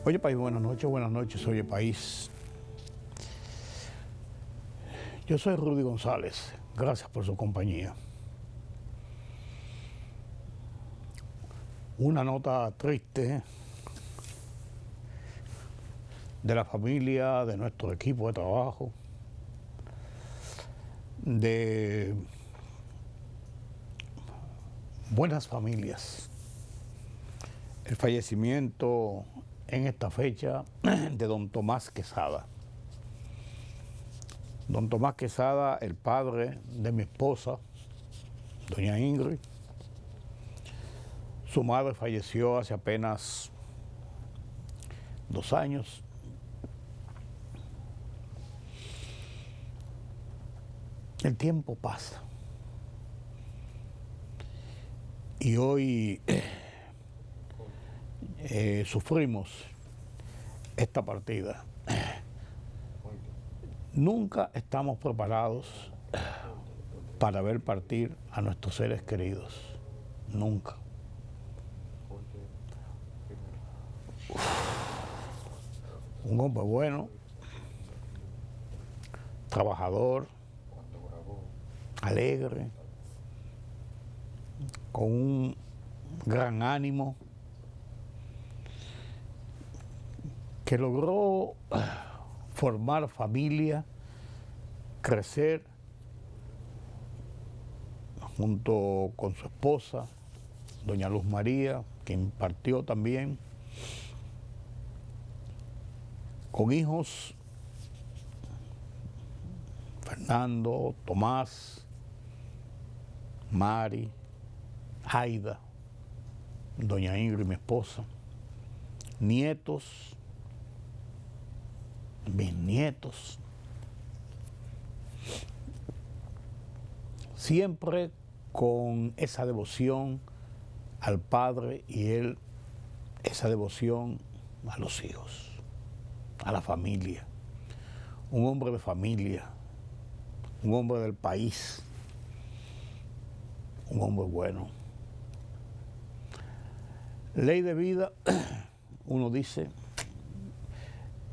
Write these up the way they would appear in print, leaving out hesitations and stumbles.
Oye País, buenas noches, Oye País. Yo soy Rudy González, gracias por su compañía. Una nota triste de la familia, de nuestro equipo de trabajo, de buenas familias. El fallecimiento en esta fecha de don Tomás Quesada. Don Tomás Quesada, el padre de mi esposa, doña Ingrid. Su madre falleció hace apenas 2 años. El tiempo pasa. Y hoy sufrimos esta partida. Nunca estamos preparados para ver partir a nuestros seres queridos. Nunca. Un hombre bueno, trabajador, alegre, con un gran ánimo, que logró formar familia, crecer junto con su esposa, doña Luz María, quien partió también, con hijos, Fernando, Tomás, Mari, Aida, doña Ingrid, mi esposa, nietos, bisnietos, siempre con esa devoción al Padre y él, esa devoción a los hijos, a la familia. Un hombre de familia, un hombre del país, un hombre bueno. Ley de vida, uno dice,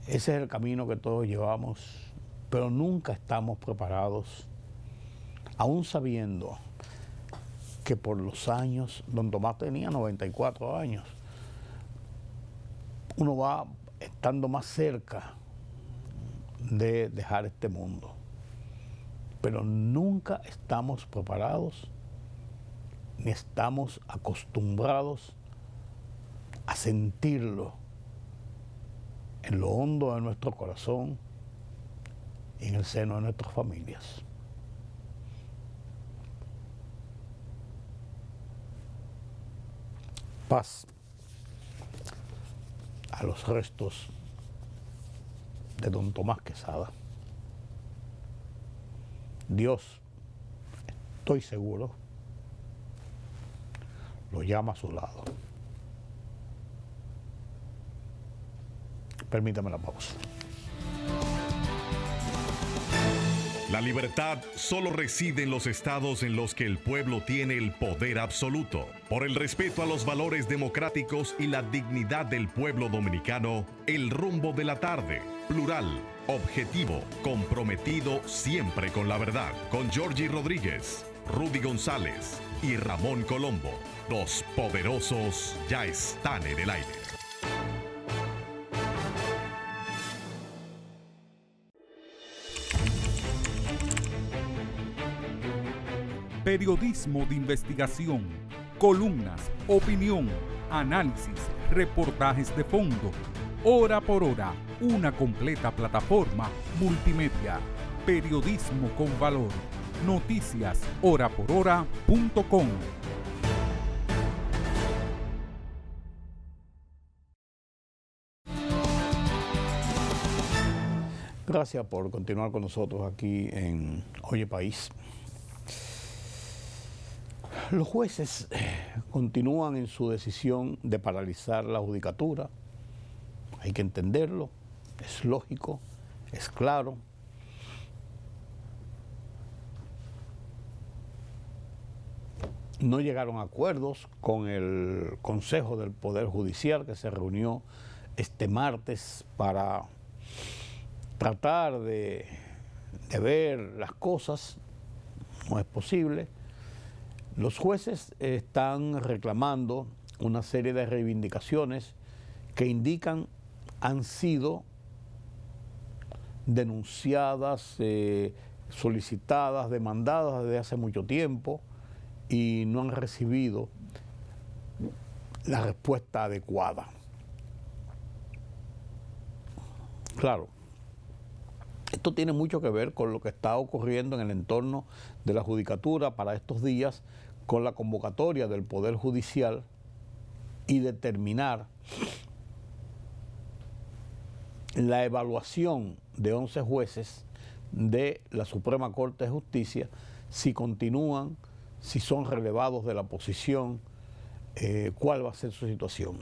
ese es el camino que todos llevamos, pero nunca estamos preparados, aún sabiendo que por los años, don Tomás tenía 94 años, uno va estando más cerca de dejar este mundo, pero nunca estamos preparados ni estamos acostumbrados a sentirlo en lo hondo de nuestro corazón y en el seno de nuestras familias. Paz a los restos de don Tomás Quesada. Dios, estoy seguro, lo llama a su lado. Permítame la pausa. La libertad solo reside en los estados en los que el pueblo tiene el poder absoluto. Por el respeto a los valores democráticos y la dignidad del pueblo dominicano, el rumbo de la tarde, plural, objetivo, comprometido siempre con la verdad. Con Georgie Rodríguez, Rudy González y Ramón Colombo. Los poderosos ya están en el aire. Periodismo de investigación, columnas, opinión, análisis, reportajes de fondo. Hora por hora, una completa plataforma multimedia. Periodismo con valor. Noticias horaporhora.com. Gracias por continuar con nosotros aquí en Oye País. Los jueces continúan en su decisión de paralizar la judicatura. Hay que entenderlo, es lógico, es claro. No llegaron a acuerdos con el Consejo del Poder Judicial que se reunió este martes para tratar de ver las cosas. No es posible. Los jueces están reclamando una serie de reivindicaciones que indican han sido denunciadas, solicitadas, demandadas desde hace mucho tiempo y no han recibido la respuesta adecuada. Claro, esto tiene mucho que ver con lo que está ocurriendo en el entorno de la judicatura para estos días, con la convocatoria del Poder Judicial y determinar la evaluación de 11 jueces de la Suprema Corte de Justicia, si continúan, si son relevados de la posición, cuál va a ser su situación.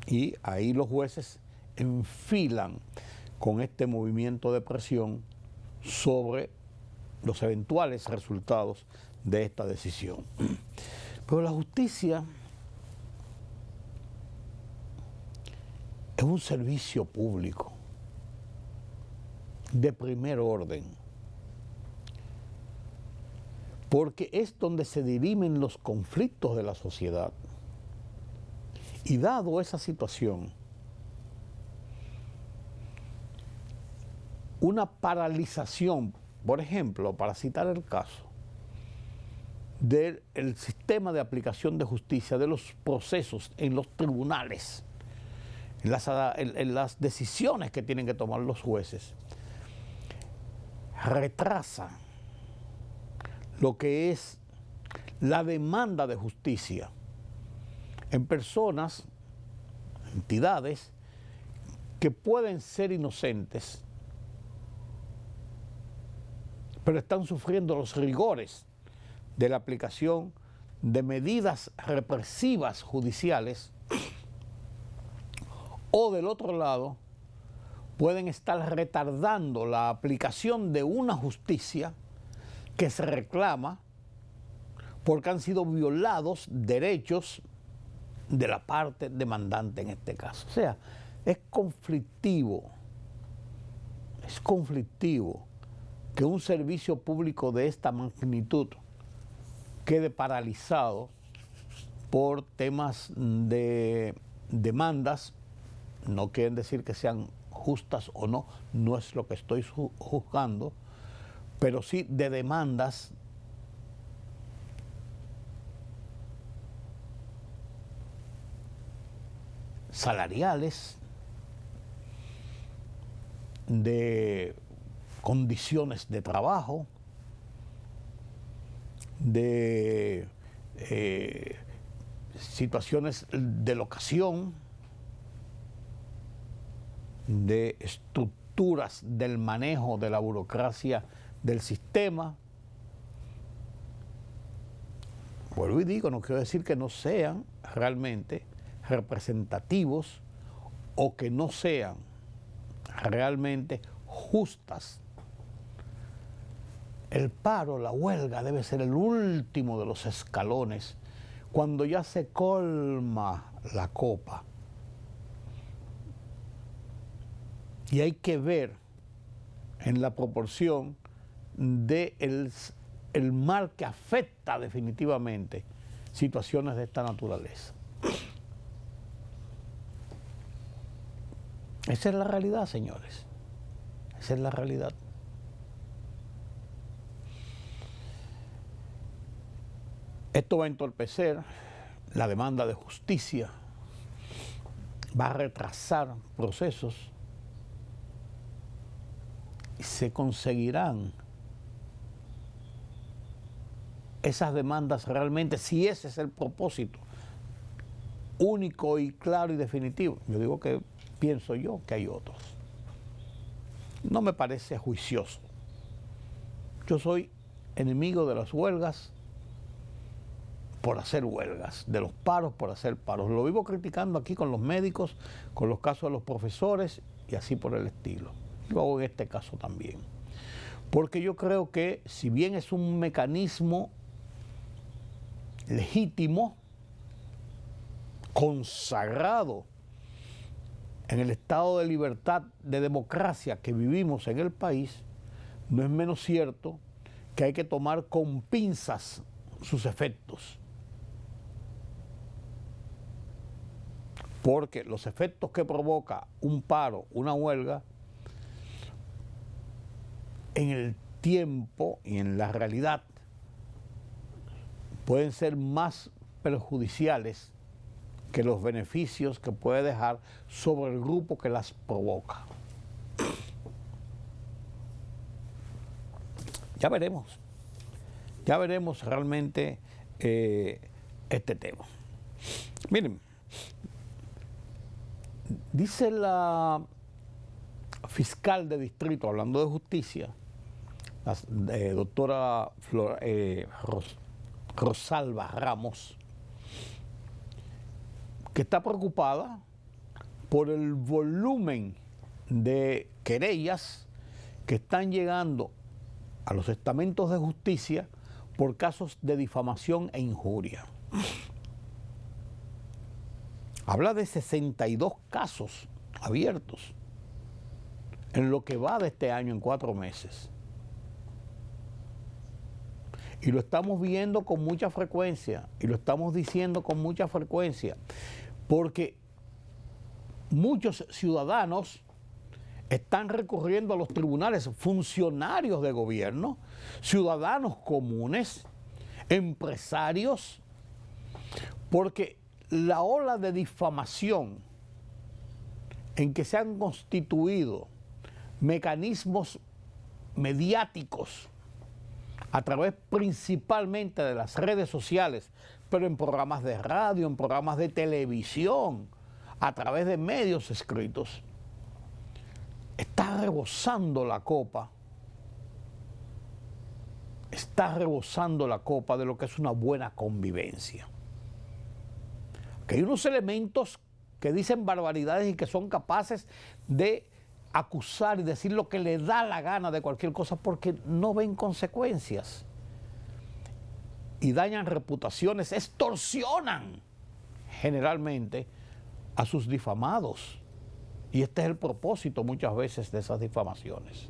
Y ahí los jueces enfilan con este movimiento de presión sobre los eventuales resultados de esta decisión. Pero la justicia es un servicio público de primer orden, porque es donde se dirimen los conflictos de la sociedad. Y dado esa situación, una paralización, por ejemplo, para citar el caso, del sistema de aplicación de justicia, de los procesos en los tribunales, en las decisiones que tienen que tomar los jueces, retrasa lo que es la demanda de justicia en personas, entidades que pueden ser inocentes, pero están sufriendo los rigores de la aplicación de medidas represivas judiciales, o del otro lado, pueden estar retardando la aplicación de una justicia que se reclama porque han sido violados derechos de la parte demandante en este caso. O sea, es conflictivo que un servicio público de esta magnitud quede paralizado por temas de demandas. No quieren decir que sean justas o no, no es lo que estoy juzgando, pero sí de demandas salariales, de condiciones de trabajo, de situaciones de locación, de estructuras del manejo de la burocracia del sistema. Vuelvo y digo, no quiero decir que no sean realmente representativos o que no sean realmente justas. El paro, la huelga debe ser el último de los escalones cuando ya se colma la copa. Y hay que ver en la proporción de el mal que afecta definitivamente situaciones de esta naturaleza. Esa es la realidad, señores. Esa es la realidad. Esto va a entorpecer la demanda de justicia, va a retrasar procesos y se conseguirán esas demandas realmente, si ese es el propósito único y claro y definitivo. Yo digo que pienso yo que hay otros. No me parece juicioso. Yo soy enemigo de las huelgas por hacer huelgas, de los paros por hacer paros. Lo vivo criticando aquí con los médicos, con los casos de los profesores y así por el estilo. Lo hago en este caso también. Porque yo creo que si bien es un mecanismo legítimo, consagrado en el estado de libertad, de democracia que vivimos en el país, no es menos cierto que hay que tomar con pinzas sus efectos. Porque los efectos que provoca un paro, una huelga, en el tiempo y en la realidad pueden ser más perjudiciales que los beneficios que puede dejar sobre el grupo que las provoca. Ya veremos realmente este tema. Miren, dice la fiscal de distrito, hablando de justicia, la doctora Rosalba Ramos, que está preocupada por el volumen de querellas que están llegando a los estamentos de justicia por casos de difamación e injuria. Habla de 62 casos abiertos en lo que va de este año en 4 meses. Y lo estamos viendo con mucha frecuencia, y lo estamos diciendo con mucha frecuencia, porque muchos ciudadanos están recurriendo a los tribunales, funcionarios de gobierno, ciudadanos comunes, empresarios, porque la ola de difamación en que se han constituido mecanismos mediáticos a través principalmente de las redes sociales, pero en programas de radio, en programas de televisión, a través de medios escritos, está rebosando la copa de lo que es una buena convivencia. Que hay unos elementos que dicen barbaridades y que son capaces de acusar y decir lo que le da la gana de cualquier cosa porque no ven consecuencias y dañan reputaciones, extorsionan generalmente a sus difamados. Y este es el propósito muchas veces de esas difamaciones.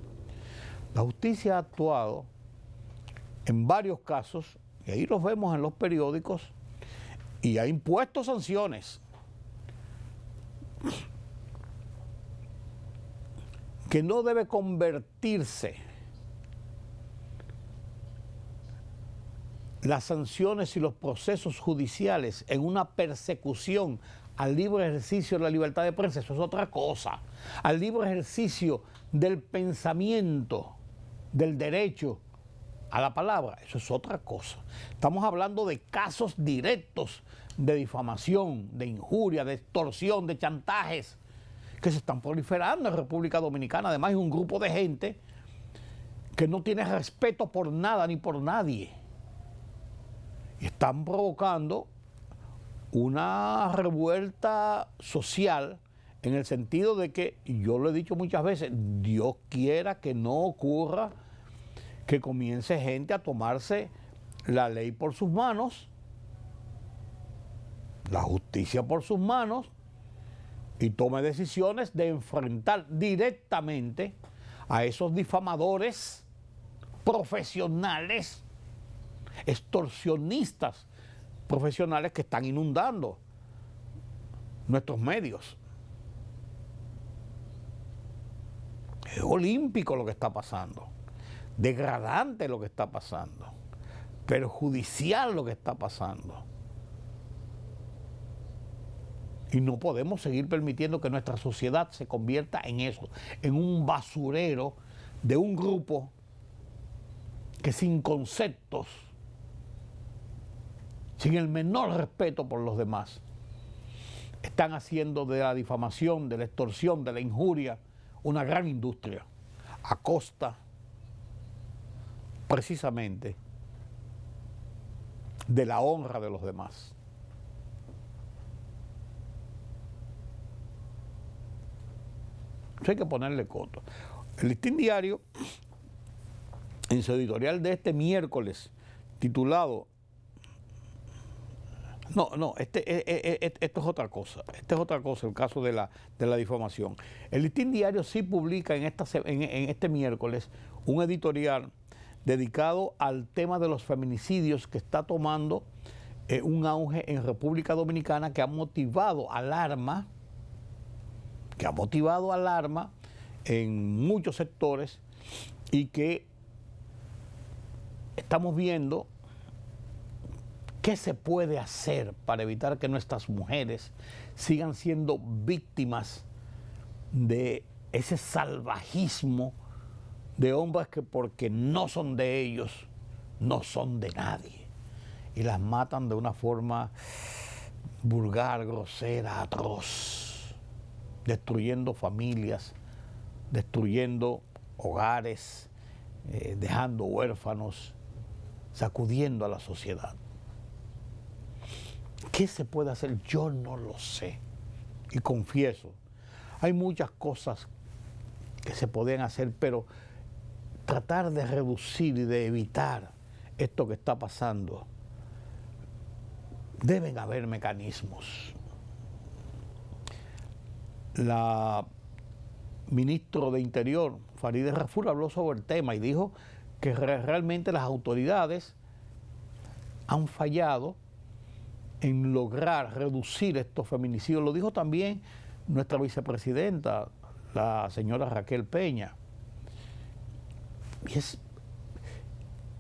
La justicia ha actuado en varios casos, y ahí los vemos en los periódicos, y ha impuesto sanciones que no debe convertirse las sanciones y los procesos judiciales en una persecución al libre ejercicio de la libertad de prensa. Eso es otra cosa. Al libre ejercicio del pensamiento, del derecho a la palabra. Eso es otra cosa. Estamos hablando de casos directos de difamación, de injuria, de extorsión, de chantajes que se están proliferando en República Dominicana. Además hay un grupo de gente que no tiene respeto por nada ni por nadie. Y están provocando una revuelta social en el sentido de que, yo lo he dicho muchas veces, Dios quiera que no ocurra que comience gente a tomarse la ley por sus manos, la justicia por sus manos, y tome decisiones de enfrentar directamente a esos difamadores profesionales, extorsionistas profesionales que están inundando nuestros medios. Es olímpico lo que está pasando, degradante lo que está pasando, perjudicial lo que está pasando. Y no podemos seguir permitiendo que nuestra sociedad se convierta en eso, en un basurero de un grupo que sin conceptos, sin el menor respeto por los demás, están haciendo de la difamación, de la extorsión, de la injuria, una gran industria, a costa precisamente de la honra de los demás. Eso hay que ponerle coto. El Listín Diario, en su editorial de este miércoles, titulado No, esto es otra cosa. Esto es otra cosa, el caso de la difamación. El Listín Diario sí publica en este miércoles un editorial dedicado al tema de los feminicidios que está tomando un auge en República Dominicana que ha motivado alarma en muchos sectores y que estamos viendo qué se puede hacer para evitar que nuestras mujeres sigan siendo víctimas de ese salvajismo de hombres que porque no son de ellos, no son de nadie. Y las matan de una forma vulgar, grosera, atroz, destruyendo familias, destruyendo hogares, dejando huérfanos, sacudiendo a la sociedad. ¿Qué se puede hacer? Yo no lo sé. Y confieso, hay muchas cosas que se pueden hacer, pero tratar de reducir y de evitar esto que está pasando, deben haber mecanismos. La ministra de Interior, Farideh Raful, habló sobre el tema y dijo que realmente las autoridades han fallado en lograr reducir estos feminicidios. Lo dijo también nuestra vicepresidenta, la señora Raquel Peña. Y es,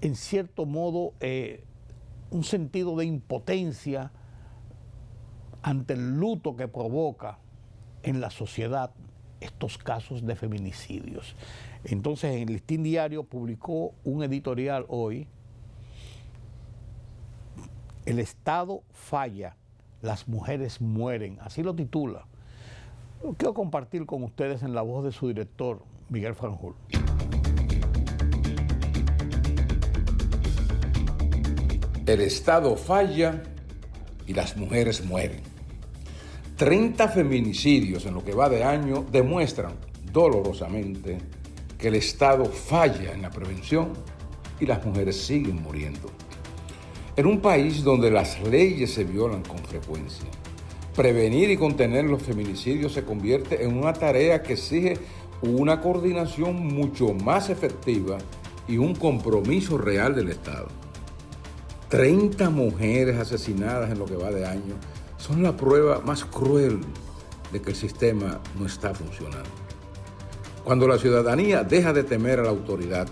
en cierto modo, un sentido de impotencia ante el luto que provoca en la sociedad estos casos de feminicidios. Entonces, el Listín Diario publicó un editorial hoy: el Estado falla, las mujeres mueren. Así lo titula. Lo quiero compartir con ustedes en la voz de su director, Miguel Franjul. El Estado falla y las mujeres mueren. 30 feminicidios en lo que va de año demuestran dolorosamente que el Estado falla en la prevención y las mujeres siguen muriendo. En un país donde las leyes se violan con frecuencia, prevenir y contener los feminicidios se convierte en una tarea que exige una coordinación mucho más efectiva y un compromiso real del Estado. 30 mujeres asesinadas en lo que va de año son la prueba más cruel de que el sistema no está funcionando. Cuando la ciudadanía deja de temer a la autoridad,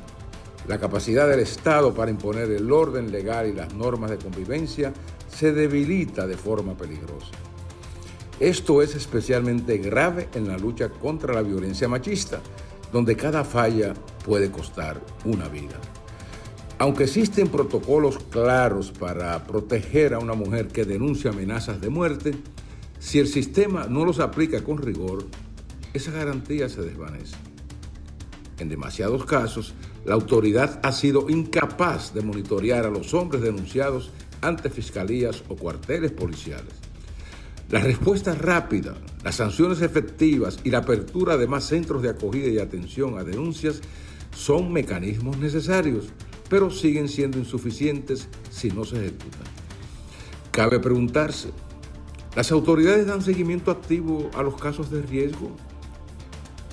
la capacidad del Estado para imponer el orden legal y las normas de convivencia se debilita de forma peligrosa. Esto es especialmente grave en la lucha contra la violencia machista, donde cada falla puede costar una vida. Aunque existen protocolos claros para proteger a una mujer que denuncia amenazas de muerte, si el sistema no los aplica con rigor, esa garantía se desvanece. En demasiados casos, la autoridad ha sido incapaz de monitorear a los hombres denunciados ante fiscalías o cuarteles policiales. La respuesta rápida, las sanciones efectivas y la apertura de más centros de acogida y atención a denuncias son mecanismos necesarios, pero siguen siendo insuficientes si no se ejecutan. Cabe preguntarse, ¿las autoridades dan seguimiento activo a los casos de riesgo?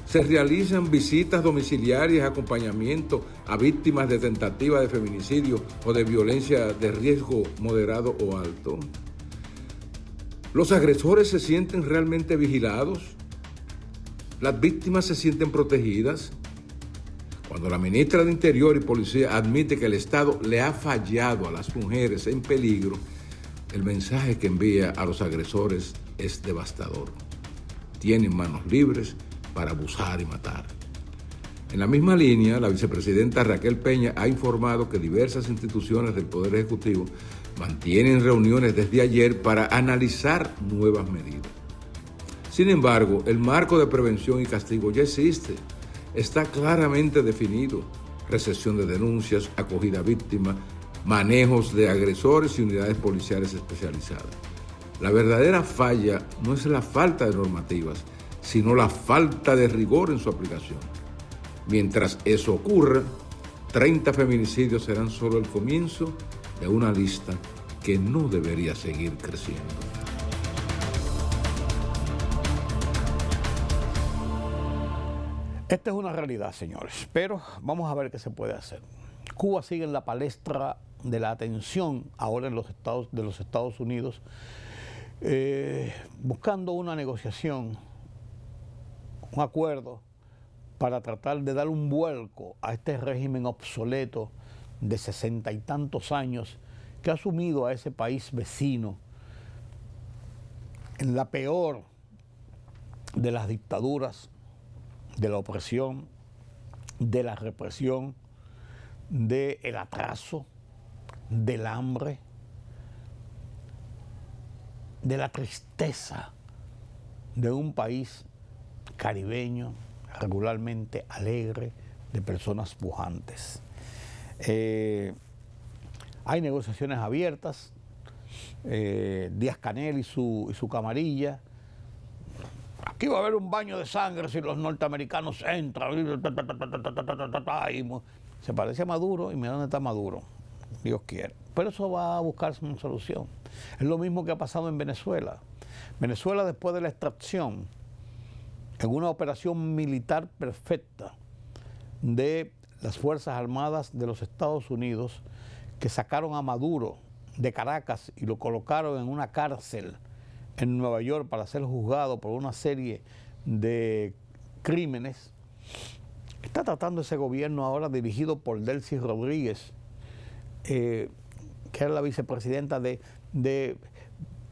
¿Se realizan visitas domiciliarias, acompañamiento a víctimas de tentativa de feminicidio o de violencia de riesgo moderado o alto? ¿Los agresores se sienten realmente vigilados? ¿Las víctimas se sienten protegidas? Cuando la ministra de Interior y Policía admite que el Estado le ha fallado a las mujeres en peligro, el mensaje que envía a los agresores es devastador. Tienen manos libres para abusar y matar. En la misma línea, la vicepresidenta Raquel Peña ha informado que diversas instituciones del Poder Ejecutivo mantienen reuniones desde ayer para analizar nuevas medidas. Sin embargo, el marco de prevención y castigo ya existe. Está claramente definido: recepción de denuncias, acogida a víctimas, manejos de agresores y unidades policiales especializadas. La verdadera falla no es la falta de normativas, sino la falta de rigor en su aplicación. Mientras eso ocurra, 30 feminicidios serán solo el comienzo de una lista que no debería seguir creciendo. Esta es una realidad, señores, pero vamos a ver qué se puede hacer. Cuba sigue en la palestra de la atención ahora en los Estados Unidos, buscando una negociación, un acuerdo para tratar de dar un vuelco a este régimen obsoleto de 60 y tantos años que ha sumido a ese país vecino en la peor de las dictaduras, de la opresión, de la represión, del atraso, del hambre, de la tristeza de un país caribeño, regularmente alegre, de personas pujantes. Hay negociaciones abiertas, Díaz-Canel y su camarilla. Aquí va a haber un baño de sangre si los norteamericanos entran. Se parece a Maduro y mira dónde está Maduro. Dios quiere. Pero eso va a buscarse una solución. Es lo mismo que ha pasado en Venezuela. Venezuela, después de la extracción, en una operación militar perfecta de las Fuerzas Armadas de los Estados Unidos, que sacaron a Maduro de Caracas y lo colocaron en una cárcel en Nueva York para ser juzgado por una serie de crímenes. Está tratando ese gobierno ahora dirigido por Delcy Rodríguez, que era la vicepresidenta, de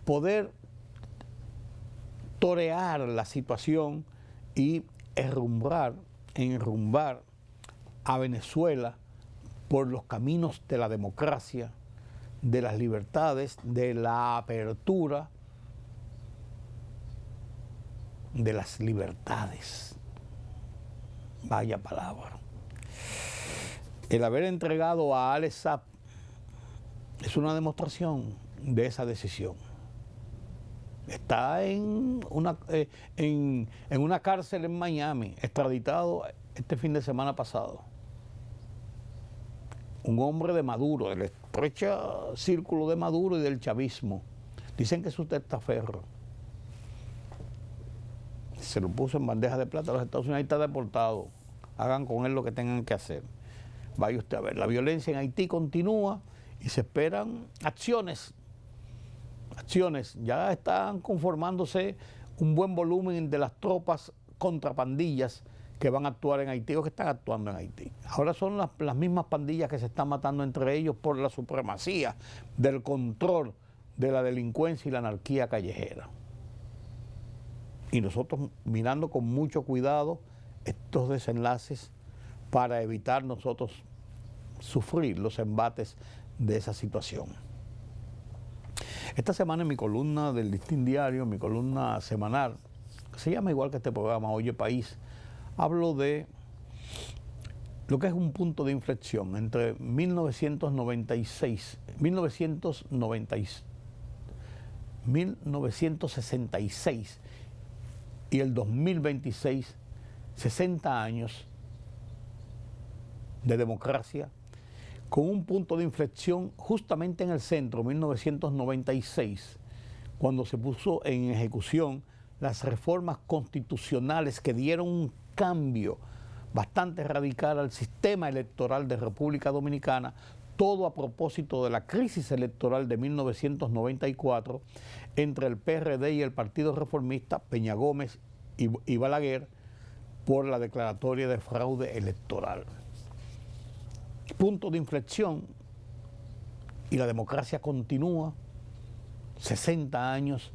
poder torear la situación y enrumbar a Venezuela por los caminos de la democracia, de las libertades, de la apertura, de las libertades. Vaya palabra. El haber entregado a Alex Saab es una demostración de esa decisión. Está en una cárcel en Miami, extraditado este fin de semana pasado. Un hombre de Maduro, del estrecho círculo de Maduro y del chavismo. Dicen que es un testaferro. Se lo puso en bandeja de plata a los Estados Unidos, ahí está deportado. Hagan con él lo que tengan que hacer. Vaya usted a ver, la violencia en Haití continúa y se esperan acciones. Ya están conformándose un buen volumen de las tropas contra pandillas que van a actuar en Haití o que están actuando en Haití. Ahora son las mismas pandillas que se están matando entre ellos por la supremacía del control de la delincuencia y la anarquía callejera. Y nosotros mirando con mucho cuidado estos desenlaces para evitar nosotros sufrir los embates de esa situación. Esta semana en mi columna del Listín Diario, mi columna semanal, que se llama igual que este programa, Oye País, hablo de lo que es un punto de inflexión entre 1966 y el 2026, 60 años de democracia, con un punto de inflexión justamente en el centro, 1996, cuando se puso en ejecución las reformas constitucionales que dieron un cambio bastante radical al sistema electoral de República Dominicana, todo a propósito de la crisis electoral de 1994 entre el PRD y el Partido Reformista, Peña Gómez y Balaguer, por la declaratoria de fraude electoral. Punto de inflexión y la democracia continúa 60 años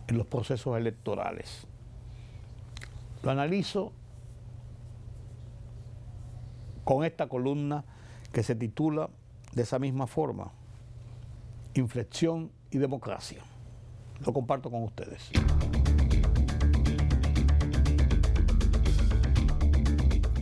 en los procesos electorales. Lo analizo con esta columna que se titula de esa misma forma, Inflexión y Democracia. Lo comparto con ustedes.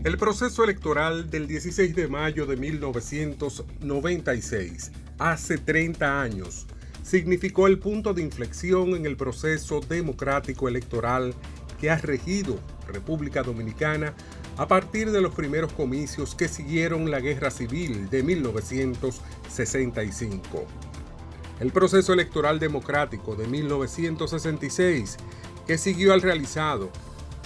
El proceso electoral del 16 de mayo de 1996, hace 30 años, significó el punto de inflexión en el proceso democrático electoral que ha regido República Dominicana a partir de los primeros comicios que siguieron la Guerra Civil de 1965. El proceso electoral democrático de 1966, que siguió al realizado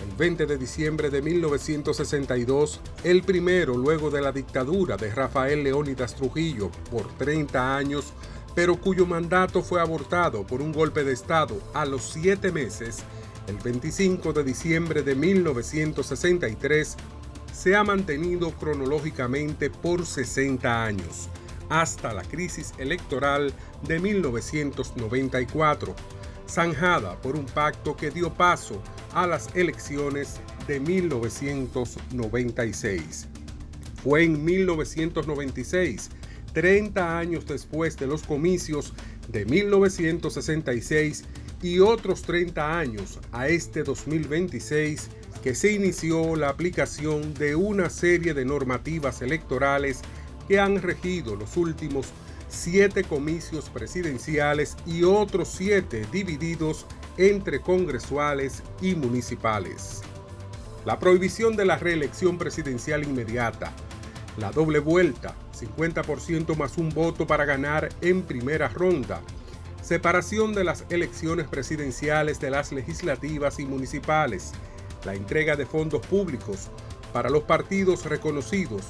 el 20 de diciembre de 1962, el primero luego de la dictadura de Rafael Leónidas Trujillo por 30 años, pero cuyo mandato fue abortado por un golpe de Estado a los 7 meses, el 25 de diciembre de 1963, se ha mantenido cronológicamente por 60 años, hasta la crisis electoral de 1994, zanjada por un pacto que dio paso a las elecciones de 1996. Fue en 1996, 30 años después de los comicios de 1966 y otros 30 años a este 2026, que se inició la aplicación de una serie de normativas electorales que han regido los últimos 7 comicios presidenciales y otros 7 divididos entre congresuales y municipales. La prohibición de la reelección presidencial inmediata, la doble vuelta, 50% más un voto para ganar en primera ronda, separación de las elecciones presidenciales de las legislativas y municipales, la entrega de fondos públicos para los partidos reconocidos.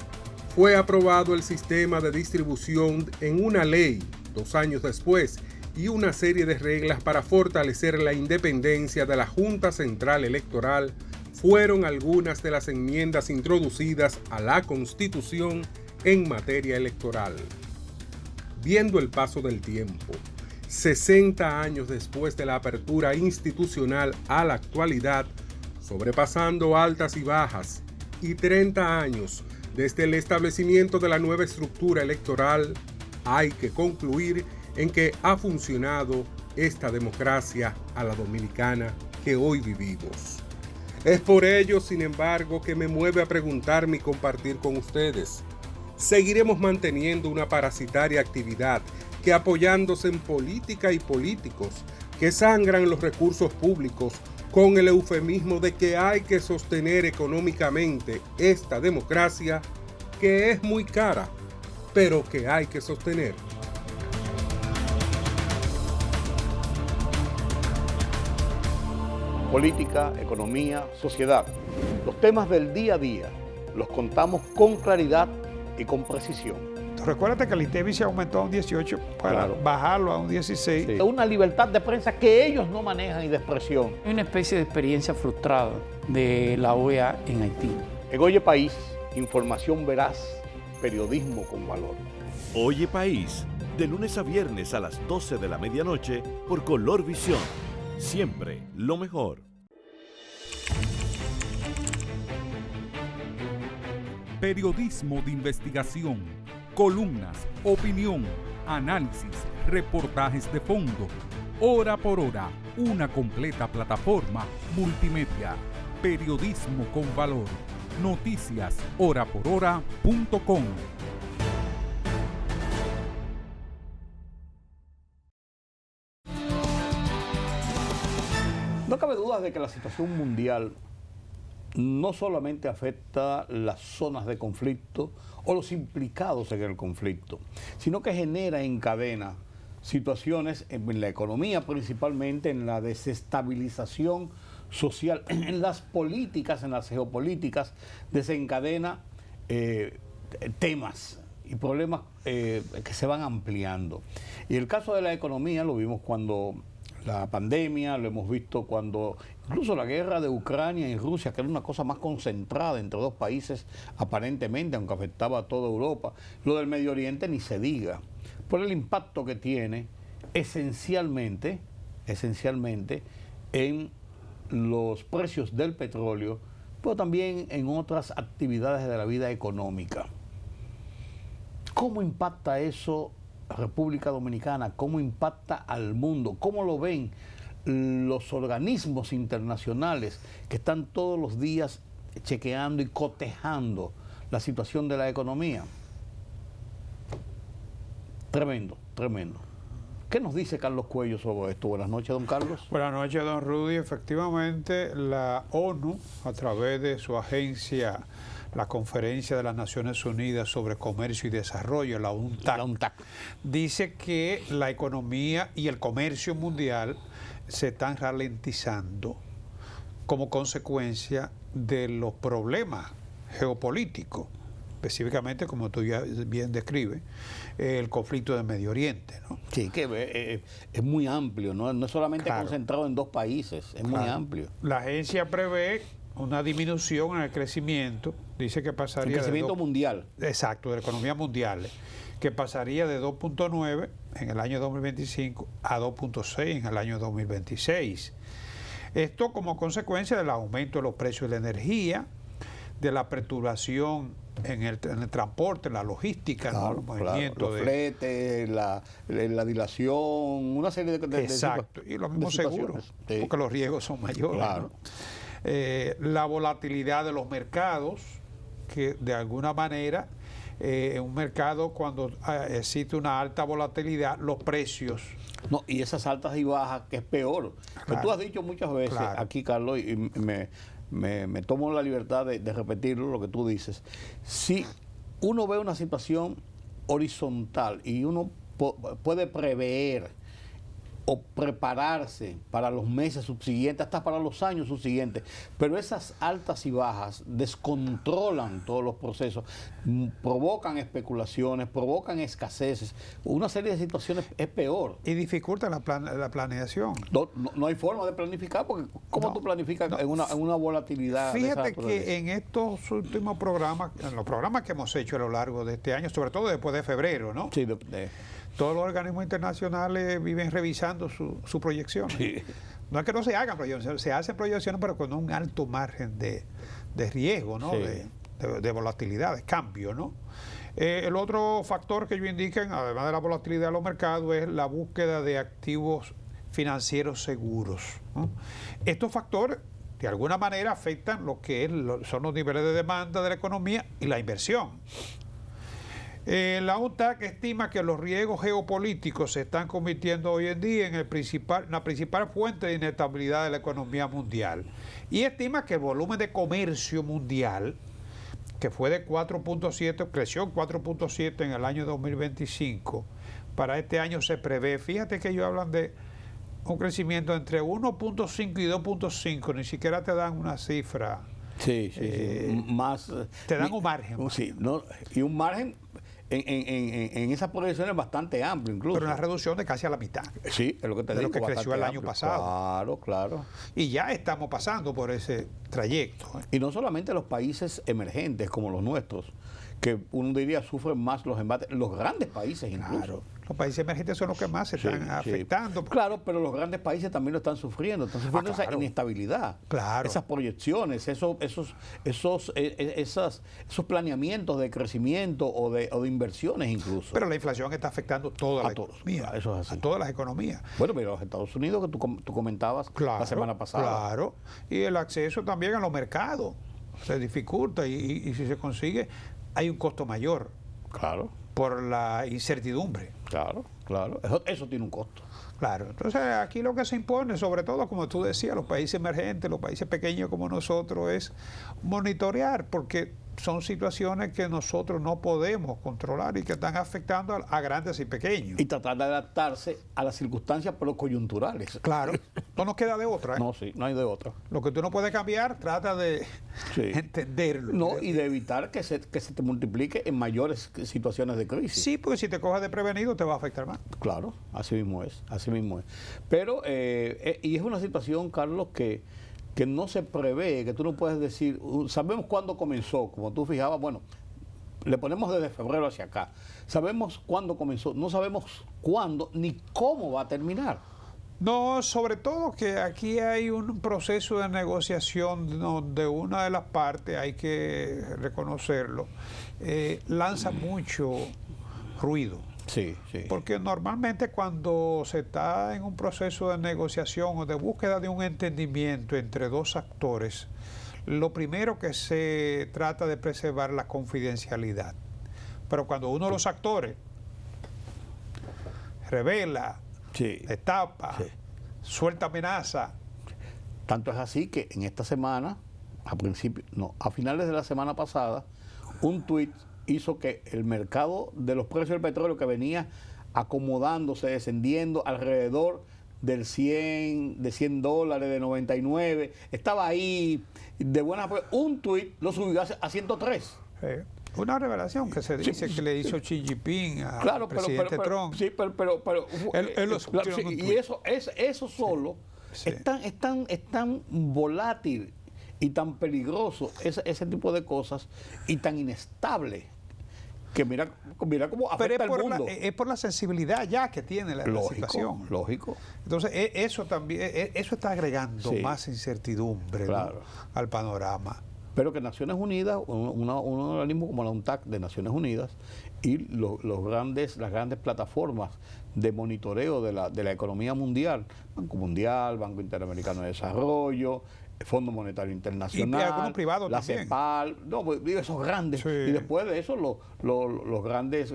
Fue aprobado el sistema de distribución en una ley 2 años después y una serie de reglas para fortalecer la independencia de la Junta Central Electoral fueron algunas de las enmiendas introducidas a la Constitución en materia electoral. Viendo el paso del tiempo, 60 años después de la apertura institucional a la actualidad, sobrepasando altas y bajas, y 30 años desde el establecimiento de la nueva estructura electoral, hay que concluir en que ha funcionado esta democracia a la dominicana que hoy vivimos. Es por ello, sin embargo, que me mueve a preguntarme y compartir con ustedes. ¿Seguiremos manteniendo una parasitaria actividad que, apoyándose en política y políticos que sangran los recursos públicos con el eufemismo de que hay que sostener económicamente esta democracia, que es muy cara, pero que hay que sostener? Política, economía, sociedad. Los temas del día a día los contamos con claridad y con precisión. Recuérdate que el INTEVI se aumentó a un 18 para bajarlo a un 16. Sí. Una libertad de prensa que ellos no manejan y de expresión. Hay una especie de experiencia frustrada de la OEA en Haití. En Oye País, información veraz, periodismo con valor. Oye País, de lunes a viernes a las 12 de la medianoche por Color Visión. Siempre lo mejor. Periodismo de investigación, columnas, opinión, análisis, reportajes de fondo. Hora por hora, una completa plataforma multimedia. Periodismo con valor. Noticias horaporhora.com. No cabe duda de que la situación mundial no solamente afecta las zonas de conflicto o los implicados en el conflicto, sino que genera en cadena situaciones en la economía, principalmente en la desestabilización social, en las políticas, en las geopolíticas, desencadena temas y problemas que se van ampliando. Y el caso de la economía lo vimos cuando la pandemia, lo hemos visto cuando incluso la guerra de Ucrania y Rusia, que era una cosa más concentrada entre dos países aparentemente, aunque afectaba a toda Europa. Lo del Medio Oriente ni se diga, por el impacto que tiene esencialmente en los precios del petróleo, pero también en otras actividades de la vida económica. ¿Cómo impacta eso República Dominicana? ¿Cómo impacta al mundo? ¿Cómo lo ven los organismos internacionales que están todos los días chequeando y cotejando la situación de la economía? Tremendo, tremendo. ¿Qué nos dice Carlos Cuello sobre esto? Buenas noches, don Carlos. Buenas noches, don Rudy. Efectivamente, la ONU, a través de su agencia la Conferencia de las Naciones Unidas sobre Comercio y Desarrollo, la UNCTAD, dice que la economía y el comercio mundial se están ralentizando como consecuencia de los problemas geopolíticos, específicamente, como tú ya bien describes, el conflicto de Medio Oriente, ¿no? Sí, que es muy amplio, no es solamente concentrado en dos países, es muy amplio. La agencia prevé una disminución en el crecimiento, dice que pasaría... El crecimiento mundial. Exacto, de la economía mundial, que pasaría de 2.9 en el año 2025 a 2.6 en el año 2026. Esto como consecuencia del aumento de los precios de la energía, de la perturbación en el transporte, en la logística, ¿no? Los movimientos, los fletes, la dilación, una serie de exacto, y los mismos seguros, porque los riesgos son mayores. Claro. ¿No? La volatilidad de los mercados, que de alguna manera, en un mercado cuando existe una alta volatilidad, los precios... No, y esas altas y bajas, que es peor. Claro. Tú has dicho muchas veces aquí, Carlos, y me tomo la libertad de repetirlo, lo que tú dices. Si uno ve una situación horizontal y uno puede prever o prepararse para los meses subsiguientes, hasta para los años subsiguientes, pero esas altas y bajas descontrolan todos los procesos, provocan especulaciones, provocan escaseces, una serie de situaciones es peor. Y dificulta la planeación. No hay forma de planificar, porque ¿cómo tú planificas en una volatilidad? Fíjate que en estos últimos programas, en los programas que hemos hecho a lo largo de este año, sobre todo después de febrero, ¿no? Sí, todos los organismos internacionales viven revisando su proyección. Sí. No es que no se hagan proyecciones, se hacen proyecciones, pero con un alto margen de riesgo, ¿no? Sí. De volatilidad, de cambio, ¿no? El otro factor que ellos indican, además de la volatilidad de los mercados, es la búsqueda de activos financieros seguros, ¿no? Estos factores, de alguna manera, afectan lo que son los niveles de demanda de la economía y la inversión. La UNCTAD estima que los riesgos geopolíticos se están convirtiendo hoy en día en la principal fuente de inestabilidad de la economía mundial, y estima que el volumen de comercio mundial, que fue de 4.7, creció 4.7 en el año 2025, para este año se prevé, fíjate que ellos hablan de un crecimiento entre 1.5 y 2.5, ni siquiera te dan una cifra. Sí. Más... Te dan un margen. Sí, no, y un margen... En esas proyecciones bastante amplio incluso. Pero una reducción de casi a la mitad. Sí, es lo que te digo. De lo que creció el año pasado. Claro. Y ya estamos pasando por ese trayecto. Y no solamente los países emergentes como los nuestros, que uno diría sufren más los embates, los grandes países incluso. Claro. Los países emergentes son los que más se están afectando. Claro, pero los grandes países también lo están sufriendo esa inestabilidad, esas proyecciones, esos planeamientos de crecimiento o de inversiones incluso. Pero la inflación está afectando toda la economía, eso es así. a todas las economías. Bueno, pero los Estados Unidos que tú comentabas la semana pasada. Claro, y el acceso también a los mercados se dificulta y si se consigue hay un costo mayor. Claro. Por la incertidumbre. Claro. Eso tiene un costo. Claro. Entonces, aquí lo que se impone, sobre todo, como tú decías, los países emergentes, los países pequeños como nosotros, es monitorear, porque son situaciones que nosotros no podemos controlar y que están afectando a grandes y pequeños. Y tratar de adaptarse a las circunstancias pero coyunturales. Claro. No nos queda de otra. No, sí, no hay de otra. Lo que tú no puedes cambiar, trata de entenderlo. No, y de evitar que se te multiplique en mayores situaciones de crisis. Sí, porque si te cojas desprevenido te va a afectar más. Claro, así mismo es. Pero, y es una situación, Carlos, que no se prevé, que tú no puedes decir, sabemos cuándo comenzó, como tú fijabas, bueno, le ponemos desde febrero hacia acá, sabemos cuándo comenzó, no sabemos cuándo ni cómo va a terminar. No, sobre todo que aquí hay un proceso de negociación donde una de las partes, hay que reconocerlo, lanza mucho ruido. Sí. Porque normalmente cuando se está en un proceso de negociación o de búsqueda de un entendimiento entre dos actores, lo primero que se trata de preservar la confidencialidad. Pero cuando uno de los actores revela, destapa, suelta amenaza. Tanto es así que en esta semana a finales de la semana pasada, un tuit hizo que el mercado de los precios del petróleo, que venía acomodándose, descendiendo alrededor de $100, de 99, estaba ahí de buena fe. Un tuit lo subió a 103. Una revelación que se dice que le hizo Xi Jinping al presidente Trump. Sí, y eso solo es tan volátil y tan peligroso ese tipo de cosas y tan inestable que mira cómo afecta al mundo. Es por la sensibilidad ya que tiene la situación. Lógico. Entonces eso también eso está agregando más incertidumbre, ¿no?, al panorama. Pero que Naciones Unidas, un organismo como la UNTAC de Naciones Unidas y las grandes plataformas de monitoreo de la economía mundial, Banco Mundial, Banco Interamericano de Desarrollo, Fondo Monetario Internacional, y algunos privados la también. CEPAL, esos grandes, y después de eso los grandes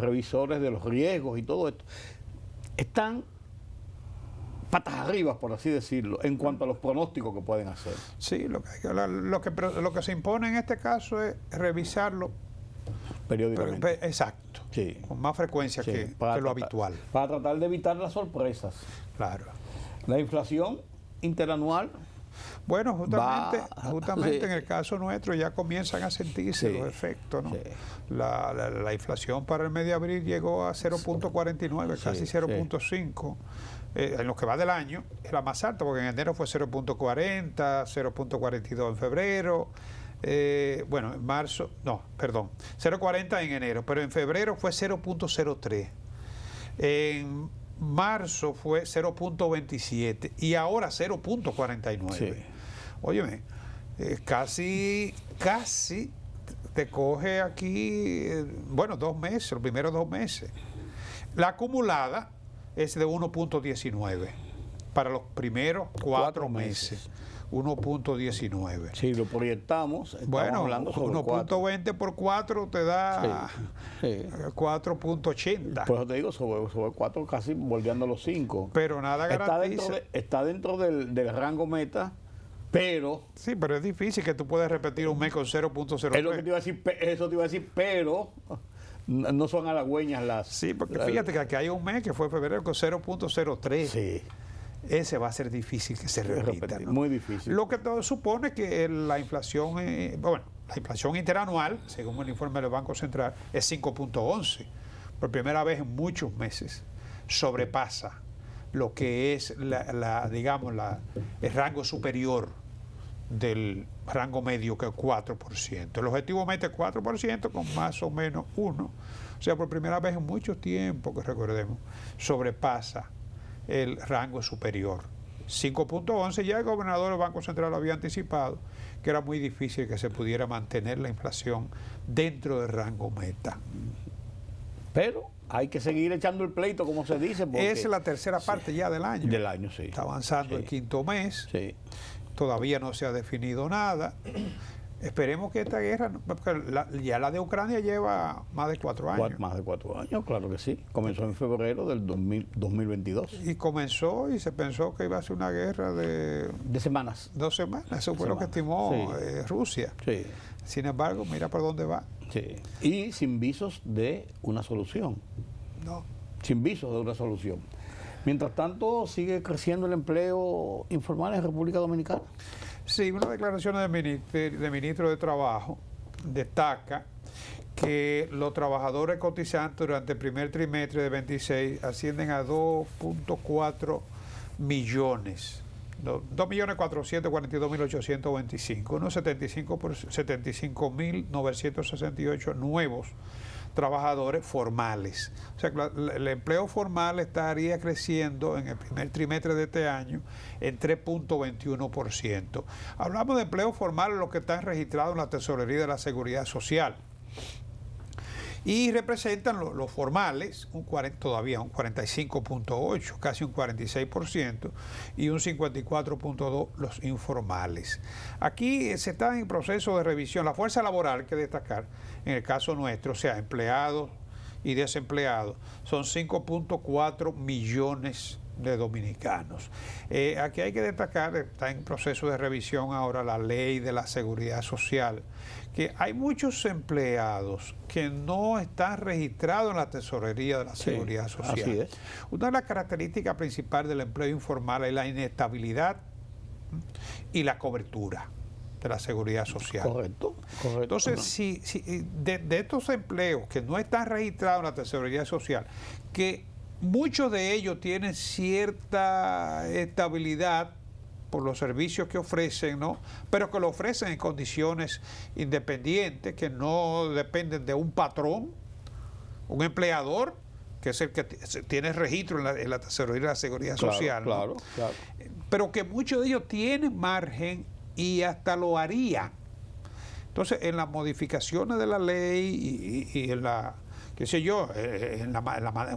revisores de los riesgos y todo esto, están patas arriba, por así decirlo, en cuanto a los pronósticos que pueden hacer. Sí, lo que se impone en este caso es revisarlo periódicamente. Exacto. Sí. Con más frecuencia que lo habitual. Para tratar de evitar las sorpresas. Claro. La inflación interanual. Bueno, justamente en el caso nuestro ya comienzan a sentirse los efectos, ¿no? Sí. La inflación para el mes de abril llegó a 0.49, casi 0.5. En lo que va del año es la más alta, porque en enero fue 0.40, 0.42 en febrero. En marzo, 0.40 en enero, pero en febrero fue 0.03. En marzo fue 0.27 y ahora 0.49. Sí. Óyeme, casi te coge aquí, 2 meses, los primeros 2 meses. La acumulada es de 1.19 para los primeros 4 meses. 1.19. Si lo proyectamos, hablando sobre 1.20 por 4 te da 4.80. Por eso te digo, sobre 4 casi volviendo a los 5. Pero nada garantiza. Está dentro del rango meta, pero... Sí, pero es difícil que tú puedas repetir un mes con 0.03. Es lo que te iba a decir, eso te iba a decir, pero... No son halagüeñas las... Sí, porque fíjate que aquí hay un mes que fue febrero con 0.03. Sí. Ese va a ser difícil que se repita, ¿no? Muy difícil. Lo que todo supone que la inflación, la inflación interanual, según el informe del Banco Central, es 5.11. Por primera vez en muchos meses sobrepasa lo que es el rango superior del rango medio, que es 4%. El objetivo mete 4% con más o menos 1. O sea, por primera vez en mucho tiempo, que recordemos, sobrepasa el rango superior. 5.11, ya el gobernador del Banco Central había anticipado que era muy difícil que se pudiera mantener la inflación dentro del rango meta. Pero hay que seguir echando el pleito, como se dice. Es la tercera parte ya del año. Del año, sí. Está avanzando el quinto mes. Sí. Todavía no se ha definido nada. Esperemos que esta guerra, porque ya la de Ucrania lleva más de 4 años. Más de 4 años, claro que sí. Comenzó en febrero del 2022. Y comenzó y se pensó que iba a ser una guerra de semanas. 2 semanas. Eso fue lo que estimó Rusia. Sí. Sin embargo, mira por dónde va. Sí. Y sin visos de una solución. No. Sin visos de una solución. Mientras tanto, sigue creciendo el empleo informal en República Dominicana. Sí, una declaración del ministro de Trabajo destaca que los trabajadores cotizantes durante el primer trimestre de 26 ascienden a 2.4 millones. 2.442.825, unos 75.968 nuevos trabajadores formales. O sea, el empleo formal estaría creciendo en el primer trimestre de este año en 3.21%. Hablamos de empleo formal, los que están registrados en la Tesorería de la Seguridad Social. Y representan los formales, todavía un 45.8%, casi un 46%, y un 54.2% los informales. Aquí se está en proceso de revisión. La fuerza laboral, hay que destacar, en el caso nuestro, o sea, empleados y desempleados, son 5.4 millones de dominicanos. Aquí hay que destacar, está en proceso de revisión ahora la ley de la seguridad social, que hay muchos empleados que no están registrados en la tesorería de la seguridad social. Así es. Una de las características principales del empleo informal es la inestabilidad y la cobertura de la seguridad social. Correcto. Entonces, si de estos empleos que no están registrados en la tesorería social, que muchos de ellos tienen cierta estabilidad por los servicios que ofrecen, ¿no? Pero que lo ofrecen en condiciones independientes, que no dependen de un patrón, un empleador, que es el que tiene registro en la tesorería de la seguridad social, ¿no? Claro. Pero que muchos de ellos tienen margen y hasta lo harían. Entonces, en las modificaciones de la ley y en la, qué sé yo,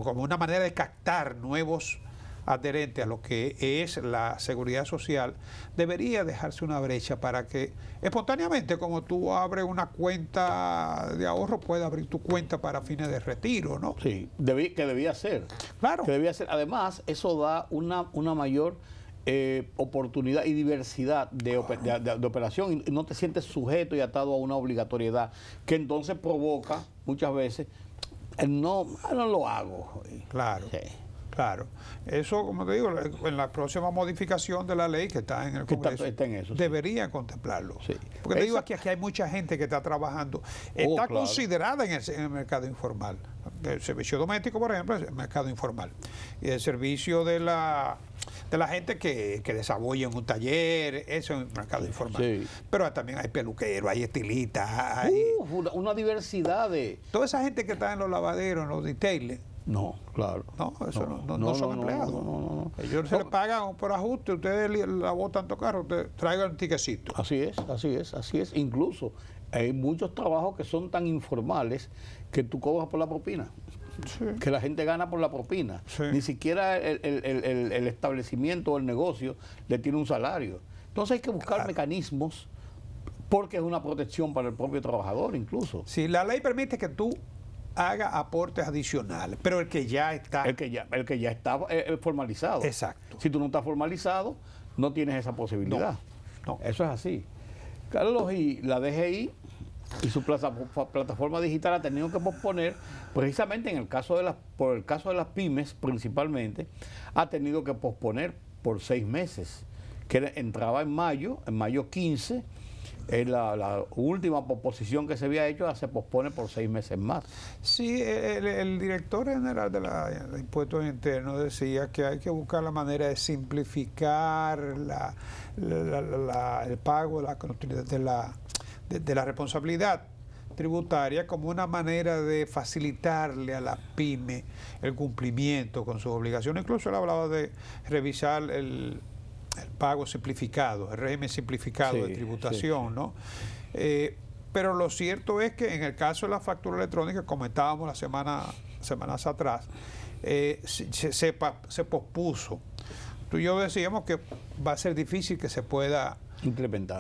como una manera de captar nuevos adherentes a lo que es la seguridad social, debería dejarse una brecha para que espontáneamente, como tú abres una cuenta de ahorro, puedas abrir tu cuenta para fines de retiro, ¿no? Sí, que debía ser. Claro. Que debía ser. Además, eso da una mayor oportunidad y diversidad de operación, y no te sientes sujeto y atado a una obligatoriedad que entonces provoca muchas veces no lo hago. Claro. Sí. Claro, eso, como te digo, en la próxima modificación de la ley que está en el Congreso, está en eso, sí. debería contemplarlo. Sí. Porque te digo aquí hay mucha gente que está trabajando, está claro. considerada en el mercado informal. El servicio doméstico, por ejemplo, es el mercado informal. Y el servicio de la gente que desarrolla en un taller, eso es el mercado informal. Sí. Pero también hay peluqueros, hay estilistas, hay una diversidad de... toda esa gente que está en los lavaderos, en los detailers. No, claro. No, eso no son empleados. No. Ellos se les pagan por ajuste, ustedes la botan tu carro, ustedes traigan un tiquecito. Así es. Incluso hay muchos trabajos que son tan informales que tú cobras por la propina. Sí. Que la gente gana por la propina. Sí. Ni siquiera el establecimiento o el negocio le tiene un salario. Entonces hay que buscar mecanismos, porque es una protección para el propio trabajador incluso. Sí, la ley permite que tú haga aportes adicionales, pero el que ya está... El que ya está formalizado. Exacto. Si tú no estás formalizado, no tienes esa posibilidad. No. Eso es así. Carlos, y la DGI y su plataforma digital ha tenido que posponer, precisamente por el caso de las pymes principalmente, ha tenido que posponer por 6 meses, que entraba en mayo 15, es la última posposición que se había hecho, se pospone por 6 meses más. Sí, el director general de Impuestos Internos decía que hay que buscar la manera de simplificar el pago de la responsabilidad tributaria como una manera de facilitarle a la pyme el cumplimiento con sus obligaciones. Incluso él hablaba de revisar el pago simplificado, el régimen simplificado de tributación, ¿no? Pero lo cierto es que en el caso de la factura electrónica, comentábamos las semanas atrás, se pospuso. Tú y yo decíamos que va a ser difícil que se pueda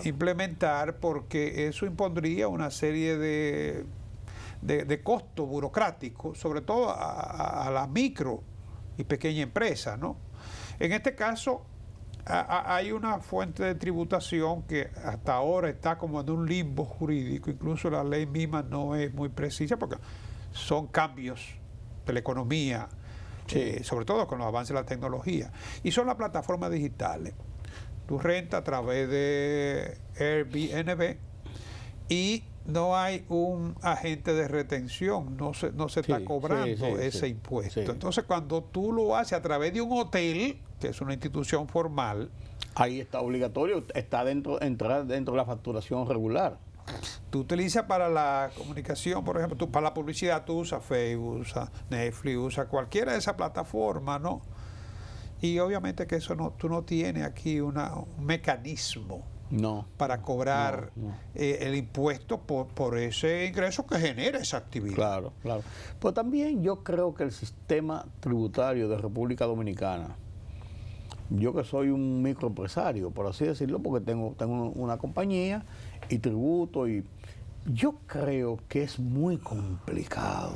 implementar porque eso impondría una serie de costos burocráticos, sobre todo a la micro y pequeña empresa, ¿no? En este caso, hay una fuente de tributación que hasta ahora está como en un limbo jurídico, incluso la ley misma no es muy precisa porque son cambios de la economía, sobre todo con los avances de la tecnología, y son las plataformas digitales. Tú rentas a través de Airbnb y no hay un agente de retención, no se está cobrando ese impuesto. Entonces, cuando tú lo haces a través de un hotel, que es una institución formal, ahí está obligatorio, entrar dentro de la facturación regular. Tú utilizas para la comunicación, por ejemplo, para la publicidad, tú usas Facebook, usas Netflix, usas cualquiera de esas plataformas, ¿no? Y obviamente que eso tú no tienes aquí un mecanismo para cobrar el impuesto por ese ingreso que genera esa actividad. Claro. Pero también yo creo que el sistema tributario de República Dominicana, yo que soy un microempresario, por así decirlo, porque tengo una compañía y tributo, y yo creo que es muy complicado.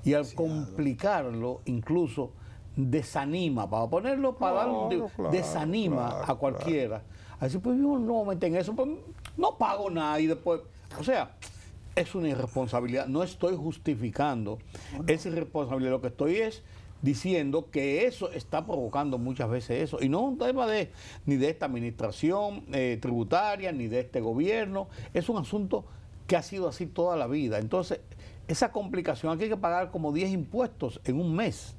Y al complicarlo, incluso desanima, para ponerlo, para desanima a cualquiera. Así pues yo no me meten en eso, pues no pago nada y después, o sea, es una irresponsabilidad. No estoy justificando esa irresponsabilidad, lo que estoy es diciendo que eso está provocando muchas veces eso. Y no es un tema ni de esta administración tributaria, ni de este gobierno. Es un asunto que ha sido así toda la vida. Entonces, esa complicación, aquí hay que pagar como 10 impuestos en un mes.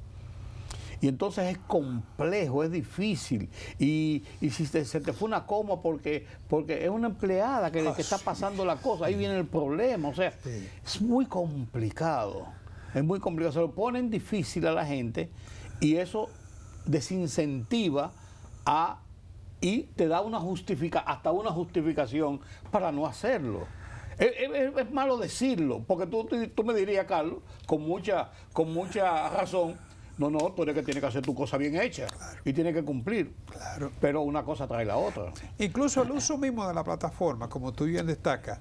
Y entonces es complejo, es difícil. Y si se te fue una coma porque es una empleada que está pasando la cosa, ahí viene el problema. O sea, es muy complicado. Es muy complicado. Se lo ponen difícil a la gente y eso desincentiva y te da hasta una justificación para no hacerlo. Es malo decirlo, porque tú me dirías, Carlos, con mucha razón, no, tú eres que tienes que hacer tu cosa bien hecha y tienes que cumplir. Claro. Pero una cosa trae la otra. Incluso el uso mismo de la plataforma, como tú bien destacas,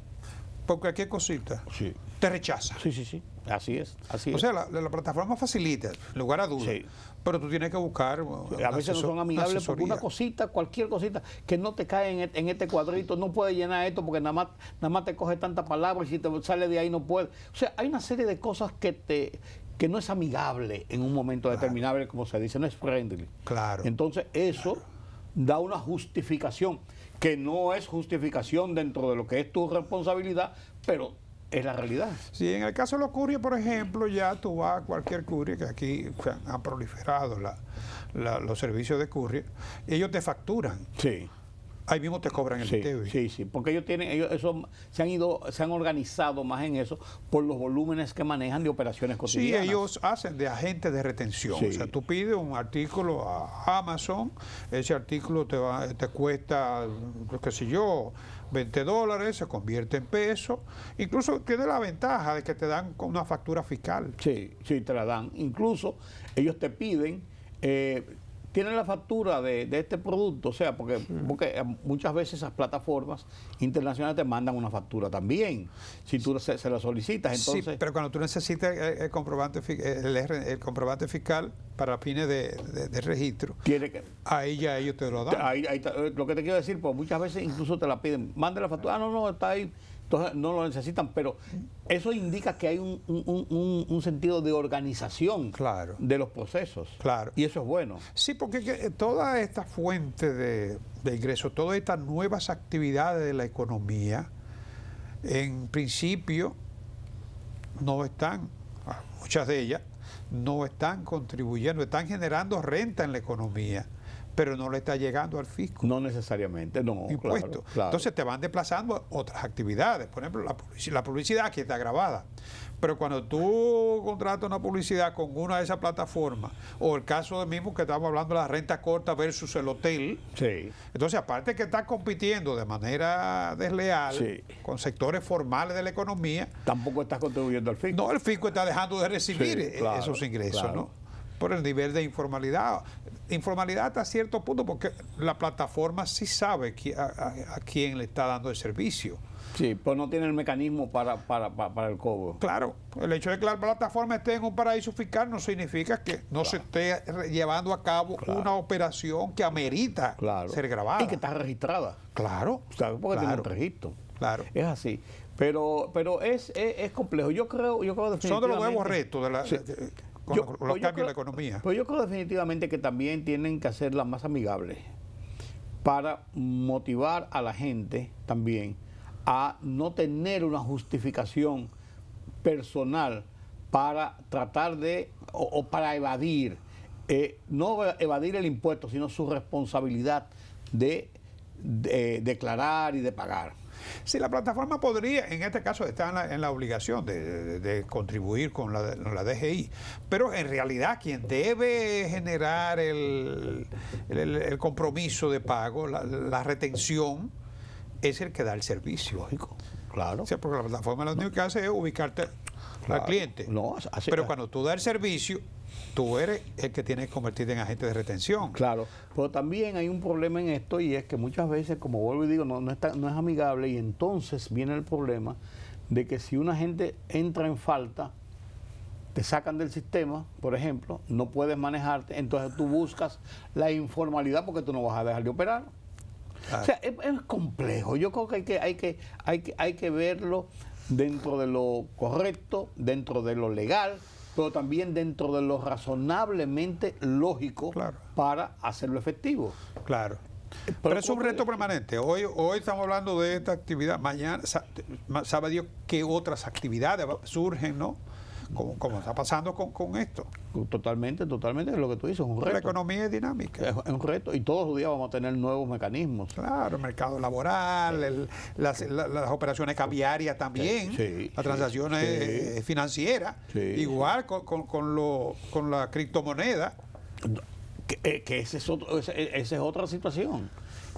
por cualquier cosita, te rechaza. Sí. Así es. O sea, la plataforma facilita, lugar a dudas. Pero tú tienes que buscar. A veces no son amigables porque una cosita, cualquier cosita que no te cae en este cuadrito, no puede llenar esto porque nada más te coge tantas palabras y si te sale de ahí no puede. O sea, hay una serie de cosas que no es amigable en un momento determinado, como se dice, no es friendly. Claro. Entonces eso da una justificación, que no es justificación dentro de lo que es tu responsabilidad, pero es la realidad. Sí, en el caso de los couriers, por ejemplo, ya tú vas a cualquier courier, que aquí han proliferado los servicios de courier, y ellos te facturan. Sí. Ahí mismo te cobran el ITV. Sí, porque ellos se han organizado más en eso por los volúmenes que manejan de operaciones cotidianas. Sí, ellos hacen de agentes de retención. Sí. O sea, tú pides un artículo a Amazon, ese artículo te cuesta, qué sé yo, $20, se convierte en pesos. Incluso tiene la ventaja de que te dan una factura fiscal. Sí, te la dan. Incluso ellos te piden... tienen la factura de este producto, o sea, porque muchas veces esas plataformas internacionales te mandan una factura también, si tú se la solicitas. Entonces, sí, pero cuando tú necesitas el comprobante fiscal para fines de registro, ahí ya ellos te lo dan. Lo que te quiero decir, pues muchas veces incluso te la piden, mande la factura, no, está ahí. Entonces no lo necesitan, pero eso indica que hay un sentido de organización de los procesos. Claro. Y eso es bueno. Sí, porque toda esta fuente de ingresos, todas estas nuevas actividades de la economía, en principio no están, muchas de ellas, no están contribuyendo, están generando renta en la economía, pero no le está llegando al fisco. No necesariamente, no. Impuestos. Claro. Entonces te van desplazando a otras actividades. Por ejemplo, la publicidad que está grabada. Pero cuando tú contratas una publicidad con una de esas plataformas, o el caso de mismo que estamos hablando de la renta corta versus el hotel, entonces aparte que estás compitiendo de manera desleal con sectores formales de la economía, tampoco estás contribuyendo al fisco. No, el fisco está dejando de recibir esos ingresos, ¿no? Por el nivel de informalidad. Informalidad hasta cierto punto, porque la plataforma sí sabe a quién le está dando el servicio. Sí, pues no tiene el mecanismo para el cobro. Claro, el hecho de que la plataforma esté en un paraíso fiscal no significa que no se esté llevando a cabo una operación que amerita ser grabada. Y que está registrada. Claro. ¿Sabes? Porque tiene un registro. Claro. Es así. Pero es complejo. Yo creo definitivamente... Son de los nuevos retos de la... Con los cambios en la economía. Pues yo creo definitivamente que también tienen que hacerla más amigable para motivar a la gente también a no tener una justificación personal para tratar de, o para evadir, no evadir el impuesto, sino su responsabilidad de declarar y de pagar. Sí, la plataforma podría, en este caso, estar en la obligación de contribuir con la DGI, pero en realidad quien debe generar el compromiso de pago, la retención, es el que da el servicio. Lógico, claro. O sea, porque la plataforma lo único que hace es ubicarte al cliente. Pero cuando tú das el servicio, tú eres el que tienes que convertirte en agente de retención. Claro, pero también hay un problema en esto, y es que muchas veces, como vuelvo y digo, no es amigable, y entonces viene el problema de que si una gente entra en falta, te sacan del sistema, por ejemplo, no puedes manejarte, entonces tú buscas la informalidad porque tú no vas a dejar de operar. Claro. O sea, es complejo. Yo creo que hay que verlo dentro de lo correcto, dentro de lo legal, pero también dentro de lo razonablemente lógico, claro, para hacerlo efectivo. Claro. Pero es un reto permanente. Hoy estamos hablando de esta actividad. Mañana, sabe Dios qué otras actividades surgen, ¿no? Como está pasando con esto. Totalmente, es lo que tú dices, es un reto. La economía es dinámica. Es un reto y todos los días vamos a tener nuevos mecanismos. Claro, el mercado laboral, las operaciones cambiarias también, sí, las transacciones financieras, igual con la criptomoneda. Que esa es otra situación.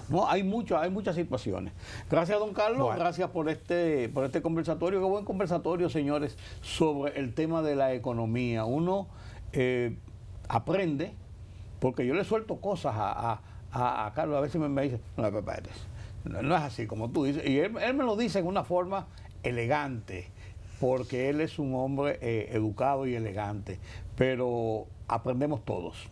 No, hay muchas situaciones. Gracias, don Carlos, bueno. Gracias por este conversatorio. Qué buen conversatorio, señores, sobre el tema de la economía. Uno aprende, porque yo le suelto cosas a Carlos, a veces me dice, no es así como tú dices, y él me lo dice en una forma elegante, porque él es un hombre educado y elegante, pero aprendemos todos.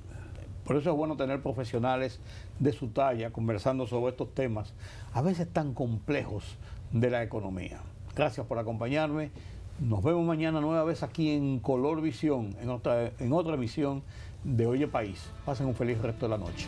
Por eso es bueno tener profesionales de su talla conversando sobre estos temas, a veces tan complejos de la economía. Gracias por acompañarme. Nos vemos mañana nueva vez aquí en Color Visión, en otra emisión de Oye País. Pasen un feliz resto de la noche.